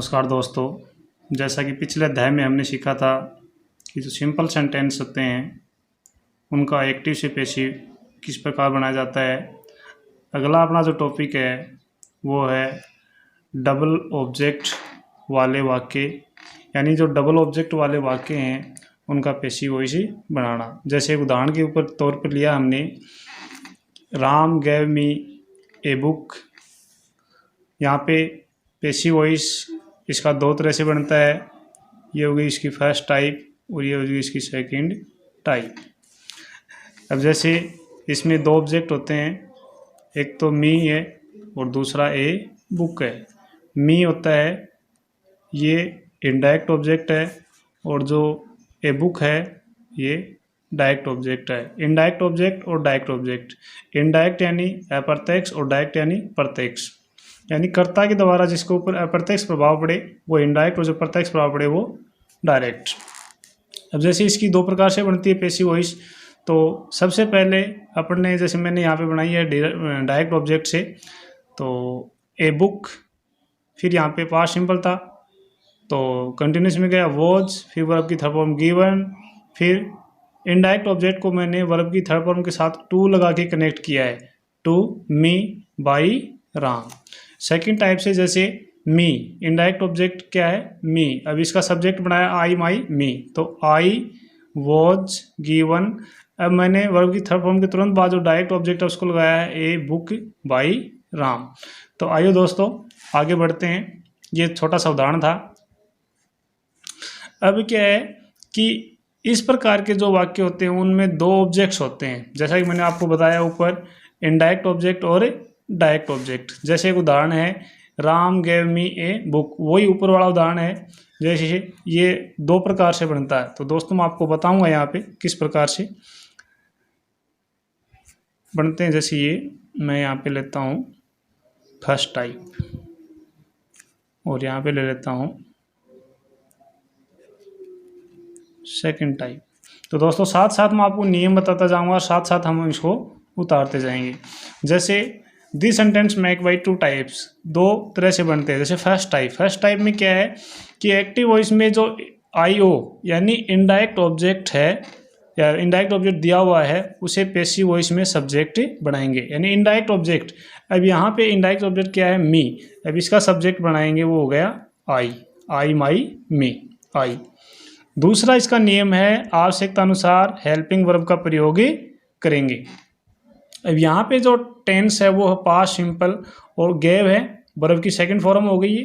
नमस्कार दोस्तों। जैसा कि पिछले अध्याय में हमने सीखा था कि जो सिंपल सेंटेंस होते हैं उनका एक्टिव से पैसिव किस प्रकार बनाया जाता है। अगला अपना जो टॉपिक है वो है डबल ऑब्जेक्ट वाले वाक्य, यानी जो डबल ऑब्जेक्ट वाले वाक्य हैं उनका पैसिव वॉइस बनाना। जैसे एक उदाहरण के ऊपर तौर पर लिया हमने, Ram gave me a book. यहाँ पे पैसिव वॉइस इसका दो तरह से बनता है, ये होगी इसकी फर्स्ट टाइप और ये होगी इसकी सेकंड टाइप। अब जैसे इसमें दो ऑब्जेक्ट होते हैं, एक तो मी है और दूसरा ए बुक है। मी होता है ये इनडायरेक्ट ऑब्जेक्ट है और जो ए बुक है ये डायरेक्ट ऑब्जेक्ट है। इनडायरेक्ट ऑब्जेक्ट और डायरेक्ट ऑब्जेक्ट, इनडायरेक्ट यानी अप्रत्यक्ष और डायरेक्ट यानी प्रत्यक्ष, यानी कर्ता के द्वारा जिसके ऊपर अप्रत्यक्ष प्रभाव पड़े वो इनडायरेक्ट और जो प्रत्यक्ष प्रभाव पड़े वो डायरेक्ट। अब जैसे इसकी दो प्रकार से बनती है पैसिव वॉइस, तो सबसे पहले अपन ने जैसे मैंने यहाँ पे बनाई है डायरेक्ट ऑब्जेक्ट से, तो ए बुक, फिर यहाँ पे पास्ट सिंपल था तो कंटिन्यूस में गया वॉज, फिर वर्ब की थर्ड फॉर्म गिवन, फिर इनडायरेक्ट ऑब्जेक्ट को मैंने वर्ब की थर्ड फॉर्म के साथ टू लगा के कनेक्ट किया है, to me by Ram. Second type से जैसे मी, इनडायरेक्ट ऑब्जेक्ट क्या है मी, अब इसका सब्जेक्ट बनाया आई माई मी, तो आई वॉज गिवन। अब मैंने वर्ब की थर्ड फॉर्म के तुरंत बाद जो डायरेक्ट ऑब्जेक्ट है उसको लगाया है ए बुक बाई राम। तो आइए दोस्तों आगे बढ़ते हैं, ये छोटा सा उदाहरण था। अब क्या है कि इस प्रकार के जो वाक्य होते हैं उनमें दो ऑब्जेक्ट्स होते हैं, जैसा कि मैंने आपको बताया ऊपर, इनडायरेक्ट ऑब्जेक्ट और डायरेक्ट ऑब्जेक्ट। जैसे एक उदाहरण है Ram gave me a book, वही ऊपर वाला उदाहरण है। जैसे ये दो प्रकार से बनता है, तो दोस्तों मैं आपको बताऊंगा यहाँ पे किस प्रकार से बनते हैं। जैसे ये मैं यहाँ पे लेता हूँ फर्स्ट टाइप और यहाँ पे ले लेता हूँ सेकंड टाइप। तो दोस्तों साथ साथ मैं आपको नियम बताता जाऊंगा, साथ साथ हम इसको उतारते जाएंगे। जैसे this sentence make by two types, दो तरह से बनते हैं। जैसे फर्स्ट टाइप में क्या है कि एक्टिव वॉइस में जो आई ओ यानी इनडायरेक्ट ऑब्जेक्ट है या इनडायरेक्ट ऑब्जेक्ट दिया हुआ है उसे पैसिव वॉइस में सब्जेक्ट बनाएंगे, यानी इनडायरेक्ट ऑब्जेक्ट। अब यहाँ पे इनडायरेक्ट ऑब्जेक्ट क्या है मी, अब इसका सब्जेक्ट बनाएंगे वो हो गया आई, आई माई मी आई। दूसरा इसका नियम है आवश्यकता अनुसार हेल्पिंग वर्ब का प्रयोग करेंगे। अब यहाँ पे जो टेंस है वो पास्ट सिंपल और गेव है, वर्ब की सेकंड फॉर्म हो गई है,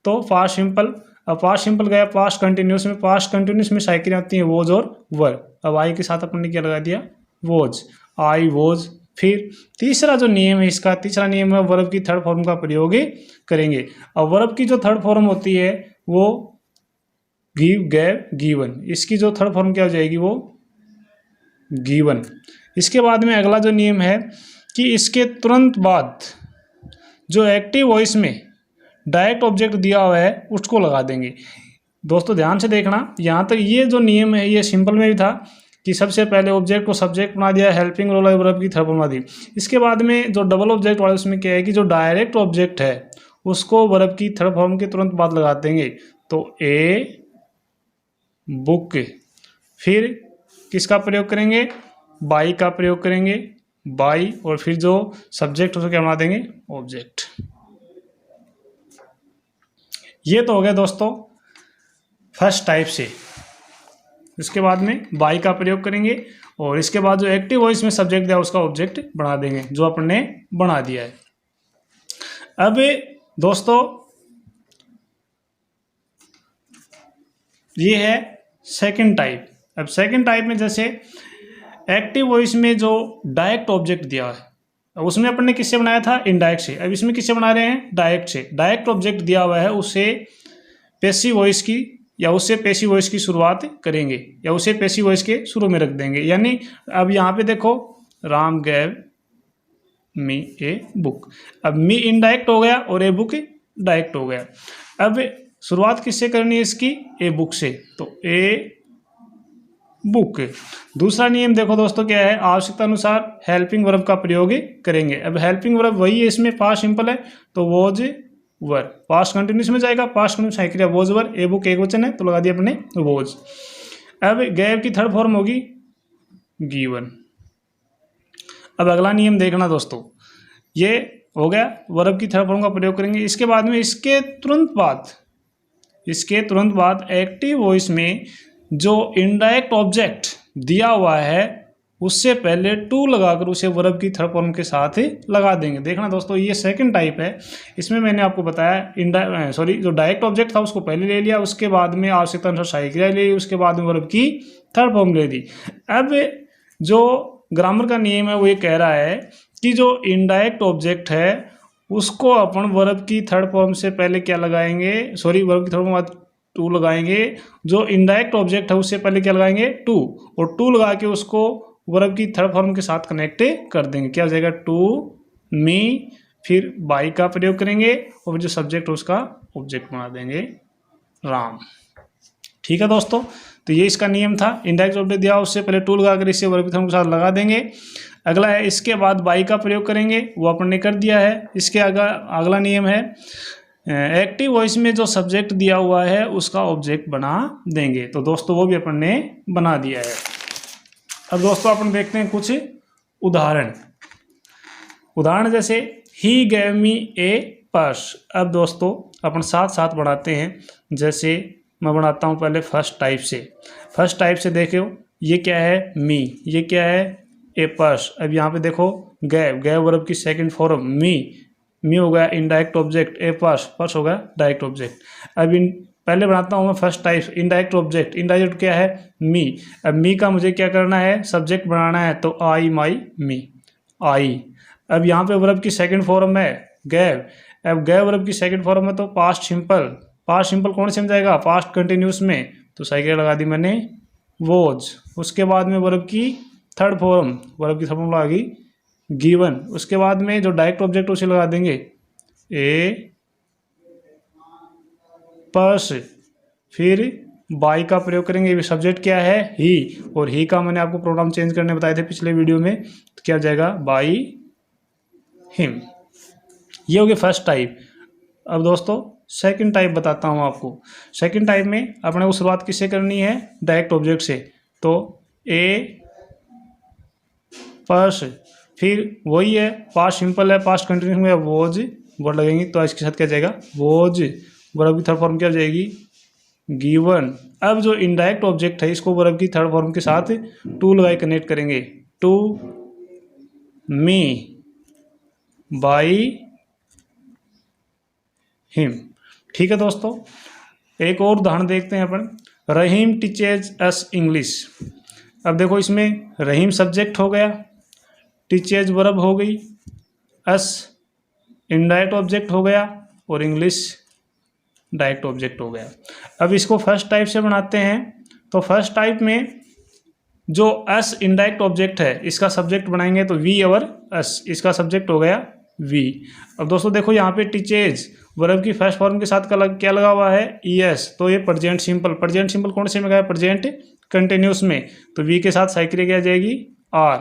तो पास्ट सिंपल। अब पास्ट सिंपल गया पास्ट कंटिन्यूस में, पास्ट कंटिन्यूस में साइकिल आती है वोज और वर। अब आई के साथ अपन ने क्या लगा दिया वोज, आई वोज। फिर तीसरा जो नियम है इसका, तीसरा नियम है वर्ब की थर्ड फॉर्म का प्रयोग करेंगे। अब वर्ब की जो थर्ड फॉर्म होती है वो गिव गैव गिवन, इसकी जो थर्ड फॉर्म क्या हो जाएगी वो गिवन। इसके बाद में अगला जो नियम है कि इसके तुरंत बाद जो एक्टिव वॉइस में डायरेक्ट ऑब्जेक्ट दिया हुआ है उसको लगा देंगे। दोस्तों ध्यान से देखना, यहाँ तक ये जो नियम है ये सिंपल में भी था कि सबसे पहले ऑब्जेक्ट को सब्जेक्ट बना दिया, हेल्पिंग रोल वर्ब की थर्ड बना दी। इसके बाद में जो डबल ऑब्जेक्ट वाले उसमें क्या है कि जो डायरेक्ट ऑब्जेक्ट है उसको वर्ब की थर्ड फॉर्म के तुरंत बाद लगा देंगे, तो ए बुक। फिर किसका प्रयोग करेंगे बाई का प्रयोग करेंगे, बाई, और फिर जो सब्जेक्ट उसको क्या बना देंगे ऑब्जेक्ट। ये तो हो गया दोस्तों फर्स्ट टाइप से। इसके बाद में बाई का प्रयोग करेंगे और इसके बाद जो एक्टिव वॉइस में सब्जेक्ट दिया उसका ऑब्जेक्ट बना देंगे जो अपन ने बना दिया है। अब दोस्तों ये है सेकंड टाइप। अब सेकंड टाइप में जैसे एक्टिव वॉइस में जो डायरेक्ट ऑब्जेक्ट दिया है, अब उसमें अपन ने किससे बनाया था इनडायरेक्ट से, अब इसमें किससे बना रहे हैं डायरेक्ट से। डायरेक्ट ऑब्जेक्ट दिया हुआ है उससे पैसिव वॉइस की या उससे पैसिव वॉइस की शुरुआत करेंगे या उसे पैसिव वॉइस के शुरू में रख देंगे। यानी अब यहाँ पे देखो Ram gave me a book, अब मी इनडायरेक्ट हो गया और ए बुक डायरेक्ट हो गया। अब शुरुआत किससे करनी है इसकी ए बुक से, तो ए बुक। दूसरा नियम देखो दोस्तों क्या है, आवश्यकता अनुसार हेल्पिंग वर्ब का प्रयोग करेंगे। अब हेल्पिंग वर्ब वही है, इसमें पास्ट सिंपल है तो वॉज वर। पास्ट कंटिन्यूस में जाएगा, पास्ट कंटिन्यूस है क्रिया वॉज वर, ए बुक एक वचन है तो लगा दिया अपने वॉज। अब गैव की थर्ड फॉर्म होगी गिवन। अब अगला नियम देखना दोस्तों, ये हो गया वर्ब की थर्ड फॉर्म का प्रयोग करेंगे। इसके बाद में इसके तुरंत बाद एक्टिव वॉइस में जो इनडायरेक्ट ऑब्जेक्ट दिया हुआ है उससे पहले टू लगाकर उसे वर्ब की थर्ड फॉर्म के साथ लगा देंगे। देखना दोस्तों, ये सेकंड टाइप है। इसमें मैंने आपको बताया जो डायरेक्ट ऑब्जेक्ट था उसको पहले ले लिया, उसके बाद में आवश्यकता अनुसार सहायक क्रिया ले ली, उसके बाद में वर्ब की थर्ड फॉर्म ले दी। अब जो ग्रामर का नियम है वो ये कह रहा है कि जो इनडायरेक्ट ऑब्जेक्ट है उसको अपन वर्ब की थर्ड फॉर्म से पहले क्या लगाएंगे, वर्ब की थर्ड फॉर्म बाद टू लगाएंगे। जो इनडायरेक्ट ऑब्जेक्ट है उससे पहले क्या लगाएंगे, टू, और टू लगा के उसको वर्ब की थर्ड फॉर्म के साथ कनेक्ट कर देंगे। क्या हो जाएगा, टू मी, फिर बाई का प्रयोग करेंगे और फिर जो सब्जेक्ट है उसका ऑब्जेक्ट बना देंगे राम। ठीक है दोस्तों, तो ये इसका नियम था। इनडायरेक्ट ऑब्जेक्ट दिया उससे पहले टू लगाकर इसे वर्ब की थर्ड के साथ लगा देंगे। अगला है इसके बाद बाई का प्रयोग करेंगे, वो अपन ने कर दिया है। इसके अगला नियम है एक्टिव वॉइस में जो सब्जेक्ट दिया हुआ है उसका ऑब्जेक्ट बना देंगे। तो दोस्तों वो भी अपन ने बना दिया है। अब दोस्तों अपन देखते हैं कुछ उदाहरण जैसे ही गैव मी ए पर्स। अब दोस्तों अपन साथ साथ बढ़ाते हैं। जैसे मैं बनाता हूँ पहले फर्स्ट टाइप से देखो, ये क्या है मी, ये क्या है ए पर्स। अब यहाँ पे देखो गैव वर्ब की सेकंड फॉर्म मी हो गया इनडायरेक्ट ऑब्जेक्ट, ए पर्स हो गया डायरेक्ट ऑब्जेक्ट। अब पहले बनाता हूँ मैं फर्स्ट टाइप इनडायरेक्ट ऑब्जेक्ट क्या है मी। अब मी का मुझे क्या करना है, सब्जेक्ट बनाना है, तो आई माई मी आई। अब यहाँ पे वर्ब की सेकंड फॉर्म है गैव। अब गैव वर्ब की सेकंड फॉर्म है तो पास्ट सिंपल कौन से में जाएगा, पास्ट कंटिन्यूस में, तो साइकिल लगा दी मैंने वॉज। उसके बाद में वर्ब की थर्ड फॉर्म लगा गई गिवन। उसके बाद में जो डायरेक्ट ऑब्जेक्ट उसे लगा देंगे ए पर्स, फिर बाई का प्रयोग करेंगे। सब्जेक्ट क्या है ही, और ही का मैंने आपको प्रोनाउन चेंज करने बताए थे पिछले वीडियो में, तो क्या हो जाएगा बाई हिम। ये हो गया फर्स्ट टाइप। अब दोस्तों सेकंड टाइप बताता हूँ आपको। सेकंड टाइप में अपने को शुरुआत किससे करनी है, डायरेक्ट ऑब्जेक्ट से। तो ए पर्स, फिर वही है पास्ट सिंपल है, पास्ट कंटिन्यूस में वॉज वर्ड लगेंगे, तो इसके साथ क्या जाएगा वॉज। वर्ब की थर्ड फॉर्म क्या हो जाएगी गिवन। अब जो इनडायरेक्ट ऑब्जेक्ट है इसको वर्ब की थर्ड फॉर्म के साथ टू लगाए कनेक्ट करेंगे, टू मी बाई हिम। ठीक है दोस्तों, एक और उदाहरण देखते हैं अपन। रहीम टीचेज अस इंग्लिश। अब देखो इसमें रहीम सब्जेक्ट हो गया, टीचेज वर्ब हो गई, अस इनडायरेक्ट ऑब्जेक्ट हो गया और इंग्लिश डायरेक्ट ऑब्जेक्ट हो गया। अब इसको फर्स्ट टाइप से बनाते हैं। तो फर्स्ट टाइप में जो अस इनडायरेक्ट ऑब्जेक्ट है इसका सब्जेक्ट बनाएंगे तो वी और अस, इसका सब्जेक्ट हो गया वी। अब दोस्तों देखो यहाँ पे टीचेज वर्ब की फर्स्ट फॉर्म के साथ क्या लगा हुआ है ईएस, तो ये प्रेजेंट सिंपल कौन से में गया, प्रेजेंट कंटिन्यूस में, तो वी के साथ साइकिल क्या जाएगी आर,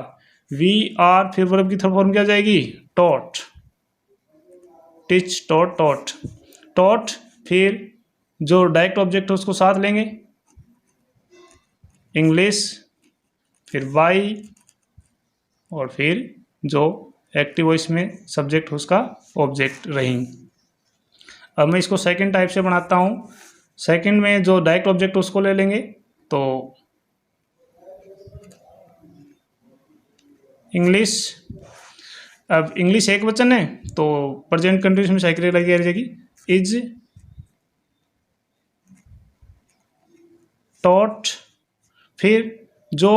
वी आर। फिर वर्ब की थर्ड फॉर्म क्या जाएगी टॉट, टीच टॉट। फिर जो डायरेक्ट ऑब्जेक्ट है उसको साथ लेंगे इंग्लिश, फिर बाई, और फिर जो एक्टिव वॉइस में सब्जेक्ट है उसका ऑब्जेक्ट रहीम। अब मैं इसको सेकंड टाइप से बनाता हूँ। सेकंड में जो डायरेक्ट ऑब्जेक्ट उसको ले लेंगे, तो इंग्लिश। अब इंग्लिश एक वचन है तो प्रेजेंट कंटिन्यूस में साइकिल लगी आ जाएगी इज टॉट। फिर जो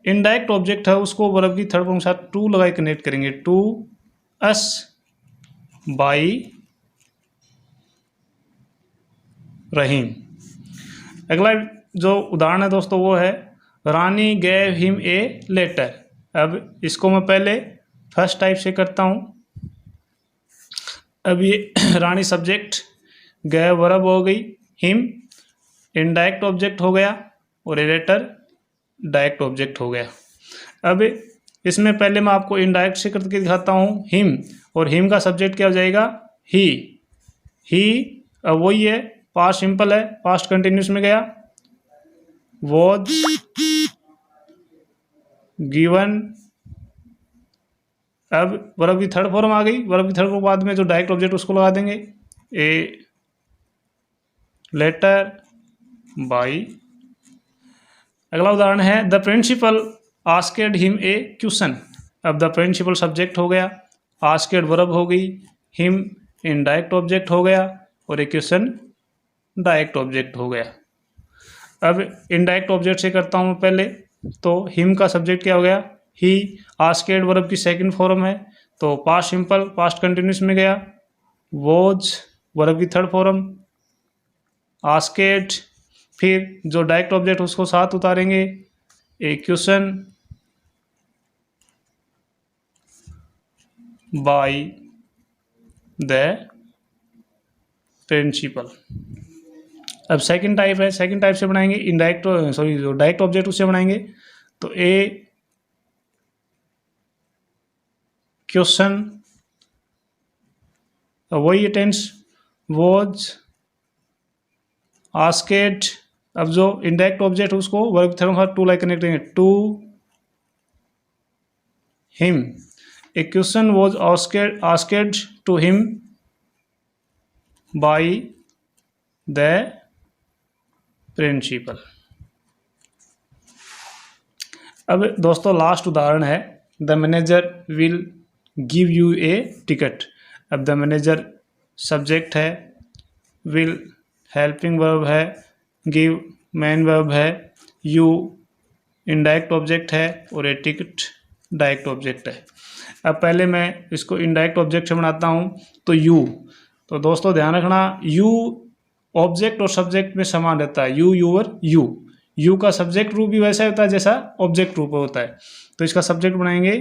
इनडायरेक्ट ऑब्जेक्ट है उसको वर्ब की थर्ड फॉर्म के साथ टू लगाए कनेक्ट करेंगे, टू अस बाई रहीम। अगला जो उदाहरण है दोस्तों वो है रानी गैव हिम ए लेटर। अब इसको मैं पहले फर्स्ट टाइप से करता हूँ। अब ये रानी सब्जेक्ट, गैव वर्ब हो गई, हिम इनडायरेक्ट ऑब्जेक्ट हो गया और ए लेटर डायरेक्ट ऑब्जेक्ट हो गया। अब इसमें पहले मैं आपको इनडायरेक्ट से करके दिखाता हूँ हिम, और हिम का सब्जेक्ट क्या हो जाएगा ही, ही, अब वही है, पास्ट सिंपल है, पास्ट कंटिन्यूस में गया, वॉज गिवन। अब वर्ब की थर्ड फॉर्म आ गई, वर्ब की थर्ड फॉर्म बाद में जो डायरेक्ट ऑब्जेक्ट उसको लगा देंगे, ए लेटर बाई। अगला उदाहरण है the principal asked him a question. अब द प्रिंसिपल सब्जेक्ट हो गया, आस्क्ड वर्ब हो गई, हिम इनडायरेक्ट ऑब्जेक्ट हो गया और ए क्वेश्चन डायरेक्ट ऑब्जेक्ट हो गया। अब इनडायरेक्ट ऑब्जेक्ट से करता हूँ पहले, तो हिम का सब्जेक्ट क्या हो गया, ही। आस्क्ड वर्ब की सेकंड फॉर्म है, तो पास्ट सिंपल पास्ट कंटिन्यूस में गया, वॉज वर्ब की थर्ड फॉर्म, आस्क्ड, फिर जो डायरेक्ट ऑब्जेक्ट उसको साथ उतारेंगे, a question by the principal. अब सेकंड टाइप है, सेकंड टाइप से बनाएंगे इनडायरेक्ट, सॉरी जो डायरेक्ट ऑब्जेक्ट उससे बनाएंगे, तो ए क्वेश्चन, वही टेंस, वॉज आस्क्ड। अब जो इनडायरेक्ट ऑब्जेक्ट उसको verb third form to like connect करेंगे, to him, a question was asked to him by the principal. अब दोस्तों लास्ट उदाहरण है the manager will give you a ticket. अब द मैनेजर सब्जेक्ट है, विल हेल्पिंग वर्ब है, give main verb है, you indirect object है और ए टिकट डायरेक्ट ऑब्जेक्ट है। अब पहले मैं इसको इनडायरेक्ट ऑब्जेक्ट से बनाता हूँ, तो यू, तो दोस्तों ध्यान रखना यू ऑब्जेक्ट और सब्जेक्ट में समान रहता है, यू यूअर यू, यू का सब्जेक्ट रूप भी वैसा होता है जैसा ऑब्जेक्ट रूप होता है, तो इसका सब्जेक्ट बनाएंगे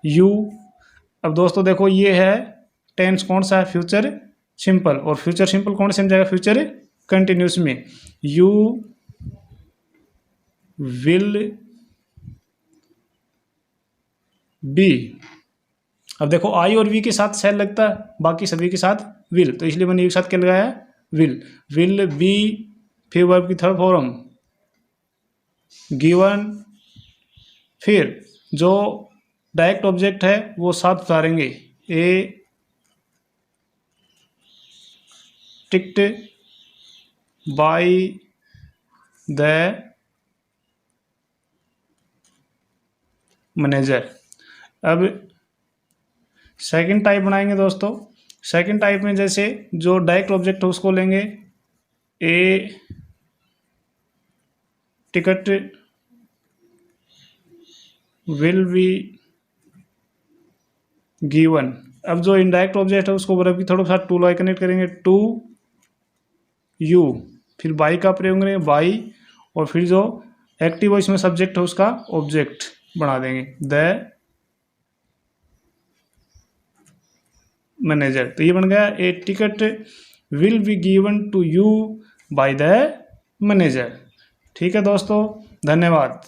यू। अब दोस्तों देखो ये है टेंस कौन सा है, फ्यूचर सिंपल, और फ्यूचर सिंपल कौन से जाएगा, फ्यूचर कंटिन्यूस में, यू विल बी। अब देखो आई और वी के साथ सेल लगता है, बाकी सभी के साथ विल, तो इसलिए मैंने एक साथ क्या लगाया, विल बी, फिर वर्ब की थर्ड फॉर्म गिवन, फिर जो डायरेक्ट ऑब्जेक्ट है वो साथ उतारेंगे, ए टिक्ट बाय द मैनेजर। अब सेकंड टाइप बनाएंगे दोस्तों, सेकंड टाइप में जैसे जो डायरेक्ट ऑब्जेक्ट है उसको लेंगे, ए टिकट विल बी गिवन। अब जो इनडायरेक्ट ऑब्जेक्ट है उसको वर्ब की थोड़ा सा टू लाई कनेक्ट करेंगे, टू यू, फिर बाई का प्रयोग करेंगे, बाई, और फिर जो एक्टिव है इसमें सब्जेक्ट है उसका ऑब्जेक्ट बना देंगे, द मैनेजर। तो ये बन गया a ticket will be given to you by the manager. ठीक है दोस्तों, धन्यवाद।